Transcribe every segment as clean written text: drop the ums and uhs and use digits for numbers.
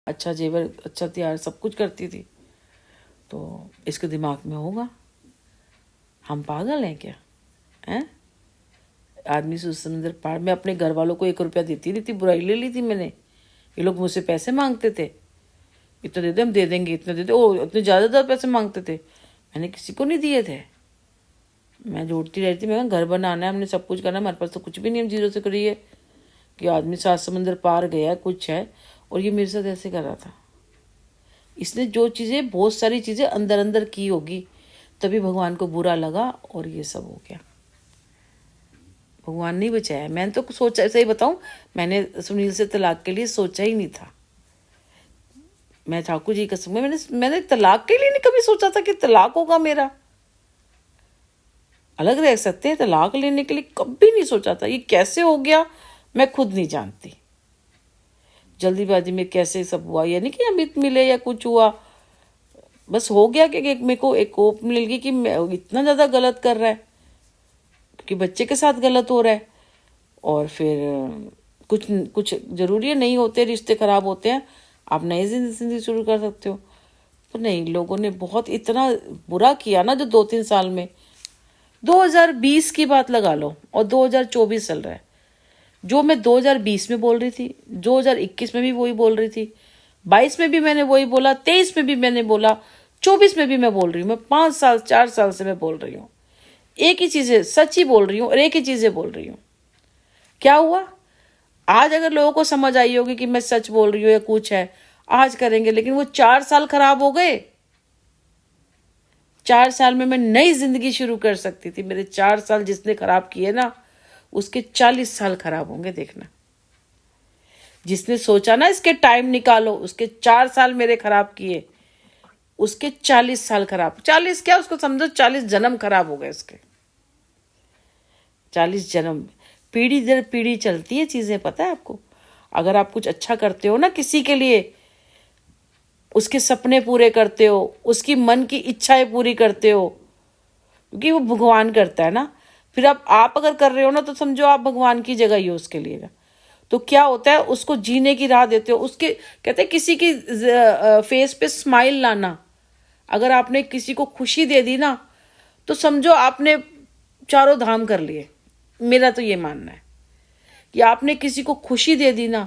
अच्छा जेवर, अच्छा तैयार, सब कुछ करती थी। तो इसके दिमाग में होगा हम पागल हैं क्या? हैं? आदमी से समंदर पार। मैं अपने घर वालों को 1 रुपया देती नहीं थी, बुराई ले ली थी मैंने। ये लोग मुझसे पैसे मांगते थे, इतना दे दे, हम दे देंगे, इतना दे दे, ओ इतने ज़्यादा पैसे मांगते थे, मैंने किसी को नहीं दिए थे। मैं जोड़ती रहती थी, मैं घर बनाना है, हमने सब कुछ करना है, हमारे पास तो कुछ भी नहीं, हम जीरो से करिए कि आदमी 7 समंदर पार गया कुछ है, और ये मेरे साथ ऐसे कर रहा था। इसने जो चीज़ें, बहुत सारी चीज़ें अंदर अंदर की होगी, तभी भगवान को बुरा लगा और ये सब हो गया। भगवान नहीं बचाया। मैंने तो सोचा, सही बताऊं, मैंने सुनील से तलाक के लिए सोचा ही नहीं था। मैं ठाकुर जी कसम में, मैंने तलाक के लिए नहीं कभी सोचा था कि तलाक होगा मेरा। अलग रह सकते हैं, तलाक लेने के लिए कभी नहीं सोचा था। ये कैसे हो गया मैं खुद नहीं जानती। जल्दीबाजी में कैसे सब हुआ, यानी कि अमित मिले या कुछ हुआ, बस हो गया कि मेरे को एक होप मिल गई कि मैं इतना ज़्यादा गलत कर रहा है, क्योंकि बच्चे के साथ गलत हो रहा है। और फिर कुछ कुछ ज़रूरी है, नहीं होते रिश्ते ख़राब होते हैं, आप नई जिंदगी शुरू कर सकते हो। पर नहीं, लोगों ने बहुत इतना बुरा किया ना, जो 2-3 साल में। 2020 की बात लगा लो और 2024 चल रहा है। जो मैं 2020 में बोल रही थी, 2021 में भी वही बोल रही थी, 22 में भी मैंने वही बोला, 23 में भी मैंने बोला, 24 में भी मैं बोल रही हूँ। मैं 5 साल 4 साल से मैं बोल रही हूँ, एक ही चीज़ें सच ही बोल रही हूँ और एक ही चीज़ें बोल रही हूँ। क्या हुआ? आज अगर लोगों को समझ आई होगी कि मैं सच बोल रही हूँ या कुछ है, आज करेंगे, लेकिन वो 4 साल खराब हो गए। 4 साल में मैं नई जिंदगी शुरू कर सकती थी। मेरे 4 साल जिसने खराब किए ना, उसके 40 साल खराब होंगे, देखना। जिसने सोचा ना इसके टाइम निकालो, उसके 4 साल मेरे खराब किए, उसके 40 साल खराब। 40 क्या, उसको समझो 40 जन्म खराब हो गए उसके। 40 जन्म, पीढ़ी दर पीढ़ी चलती है चीजें, पता है आपको। अगर आप कुछ अच्छा करते हो ना किसी के लिए, उसके सपने पूरे करते हो, उसकी मन की इच्छाएं पूरी करते हो, क्योंकि वो भगवान करता है ना। फिर आप अगर कर रहे हो ना, तो समझो आप भगवान की जगह ही हो उसके लिए। तो क्या होता है, उसको जीने की राह देते हो। उसके कहते हैं किसी की फेस पे स्माइल लाना। अगर आपने किसी को खुशी दे दी ना, तो समझो आपने चारों धाम कर लिए। मेरा तो ये मानना है कि आपने किसी को खुशी दे दी ना,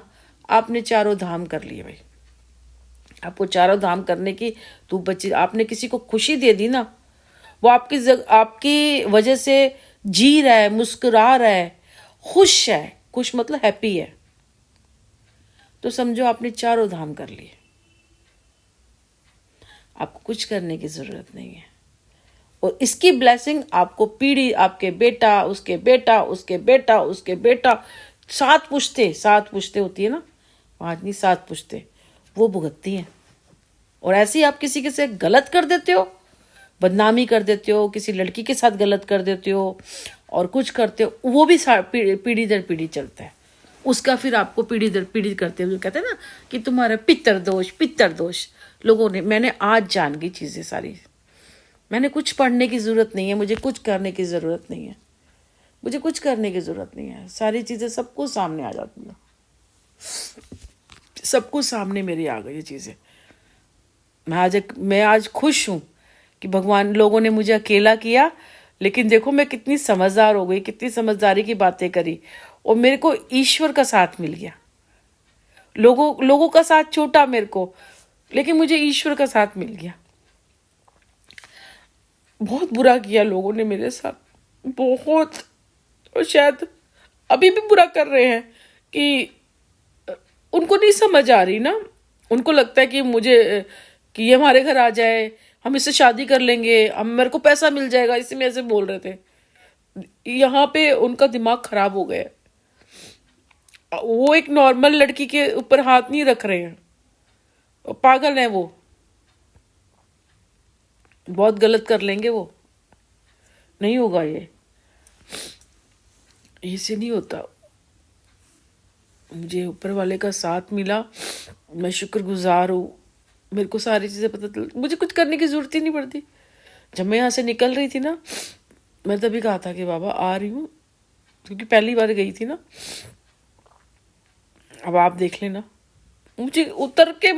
आपने चारों धाम कर लिए भाई। आपको चारों धाम करने की तू बच्ची, आपने किसी को खुशी दे दी ना, वो आपकी वजह से जी रहा है, मुस्कुरा रहा है, खुश है। खुश मतलब हैप्पी है, तो समझो आपने चारों धाम कर लिए। आपको कुछ करने की जरूरत नहीं है। और इसकी ब्लेसिंग आपको पीढ़ी, आपके बेटा, उसके बेटा, उसके बेटा, उसके बेटा, 7 पुश्ते होती है ना, 5 नहीं 7 पुश्ते, वो भुगतती हैं। और ऐसे ही आप किसी के से गलत कर देते हो, बदनामी कर देते हो, किसी लड़की के साथ गलत कर देते हो और कुछ करते हो, वो भी पीढ़ी दर पीढ़ी चलता है। उसका फिर आपको पीढ़ी दर पीढ़ी करते हुए कहते हैं ना कि तुम्हारा पितर दोष। लोगों ने, मैंने आज जान गई चीज़ें सारी। मैंने कुछ पढ़ने की ज़रूरत नहीं है, मुझे कुछ करने की ज़रूरत नहीं है, मुझे कुछ करने की ज़रूरत नहीं है। सारी चीज़ें सब कुछ सामने आ जाती हैं, सब कुछ सामने मेरी आ गई ये चीज़ें। मैं आज खुश हूँ कि भगवान, लोगों ने मुझे अकेला किया, लेकिन देखो मैं कितनी समझदार हो गई, कितनी समझदारी की बातें करी, और मेरे को ईश्वर का साथ मिल गया। लोगों का साथ छूटा मेरे को, लेकिन मुझे ईश्वर का साथ मिल गया। बहुत बुरा किया लोगों ने मेरे साथ, बहुत, और शायद अभी भी बुरा कर रहे हैं कि उनको नहीं समझ आ रही ना। उनको लगता है कि मुझे, कि ये हमारे घर आ जाए, हम इससे शादी कर लेंगे, हम, मेरे को पैसा मिल जाएगा, इसी में ऐसे बोल रहे थे। यहाँ पे उनका दिमाग खराब हो गया। वो एक नॉर्मल लड़की के ऊपर हाथ नहीं रख रहे हैं, पागल है वो, बहुत गलत कर लेंगे वो। नहीं होगा ये, ऐसे नहीं होता। मुझे ऊपर वाले का साथ मिला, मैं शुक्रगुजार हूँ। मेरे को सारी चीज़ें पता चल, मुझे कुछ करने की जरूरत ही नहीं पड़ती। जब मैं यहाँ से निकल रही थी ना, मैं तभी कहा था कि बाबा आ रही हूँ, क्योंकि पहली बार गई थी ना। अब आप देख लेना, मुझे उतर के